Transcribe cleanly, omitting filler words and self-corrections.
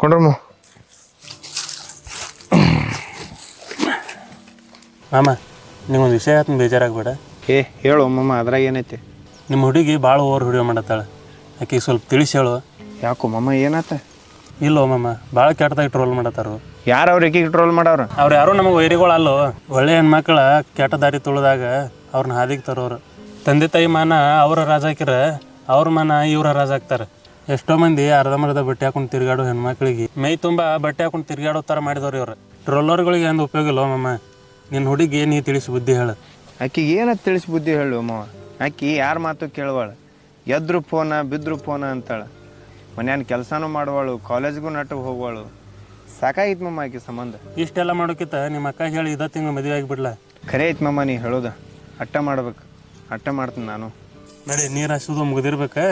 ಕೊಂಡ್ರಮ್ಮ ಮಾಮ ನಿಮ್ಮೊಂದು ವಿಷಯ ಆಯ್ತು ಬೇಜಾರಾಗಬೇಡ. ಹೇಳು ಮಮ್ಮ, ಅದ್ರಾಗ ಏನೈತಿ? ನಿಮ್ಮ ಹುಡುಗಿ ಭಾಳ ಓವರ್ ಹಿಡಿಯೋ ಮಾಡತ್ತಾಳೆ. ಆಕೆಗೆ ಸ್ವಲ್ಪ ತಿಳಿಸಿ ಹೇಳು. ಯಾಕೋ ಮಮ್ಮ, ಏನಾತ? ಇಲ್ಲೋ ಮಾಮ, ಭಾಳ ಕೆಟ್ಟದಾಗಿ ಟ್ರೋಲ್ ಮಾಡತ್ತಾರು. ಯಾರು ಅವ್ರು ಏಕಿಗೆ ಟ್ರೋಲ್ ಮಾಡವ್ರು? ಅವ್ರು ಯಾರೋ ನಮಗೆ ವೈರಿಗಳು ಅಲ್ಲೋ. ಒಳ್ಳೆ ಹೆಣ್ಮಕ್ಳ ಕೆಟ್ಟ ದಾರಿ ತುಳಿದಾಗ ಅವ್ರನ್ನ ಹಾದಿಗೆ ತರೋರು. ತಂದೆ ತಾಯಿ ಮಾನ ಅವರ ರಾಜ ಹಾಕಿರ ಅವ್ರ ಮಾನ ಇವರ ರಾಜ ಹಾಕ್ತಾರೆ. ಎಷ್ಟೋ ಮಂದಿ ಅರ್ಧಂಬರ್ಧ ಬಟ್ಟೆ ಹಾಕೊಂಡು ತಿರುಗಾಡೋ ಹೆಣ್ಮಕ್ಳಿಗೆ ಮೈ ತುಂಬ ಬಟ್ಟೆ ಹಾಕೊಂಡು ತಿರುಗಾಡೋ ಥರ ಮಾಡಿದವ್ರು ಇವ್ರು. ಟ್ರೋಲರ್ಗಳಿಗೆ ಏನು ಉಪಯೋಗ ಇಲ್ಲೋ ಮಾಮ. ನಿನ್ನ ಹುಡುಗಿ ನೀ ತಿಳಿಸಿ ಬುದ್ಧಿ ಹೇಳು. ಆಕಿಗೆ ಏನಂತ ತಿಳಿಸಿ ಬುದ್ಧಿ ಹೇಳು ಮಾವ? ಆಕಿ ಯಾರ ಮಾತು ಕೇಳುವಾಳ? ಎದ್ರು ಫೋನ ಬಿದ್ರು ಫೋನ ಅಂತಾಳ. ಮನ್ಯಾನ ಕೆಲಸನೂ ಮಾಡುವಾಳು, ಕಾಲೇಜ್ಗೂ ನಟಗೆ ಹೋಗುವಾಳು. ಸಾಕಾಗಿತ್ತು ಮಮ್ಮ ಆಕಿ ಸಂಬಂಧ. ಇಷ್ಟೆಲ್ಲ ಮಾಡೋಕ್ಕಿಂತ ನಿಮ್ಮ ಅಕ್ಕ ಹೇಳಿ ಇದ ತಿಂಗಳು ಮದುವೆ ಆಗಿಬಿಡ್ಲ. ಖರೆ ಐತಿ ಮಮ್ಮ ನೀ ಹೇಳೋದು. ಅಟ್ಟ ಮಾಡ್ಬೇಕು, ಅಟ್ಟ ಮಾಡ್ತೀನಿ ನಾನು. ನಡಿ, ನೀರು ಹಸಿದು ಮುಗಿದಿರ್ಬೇಕು.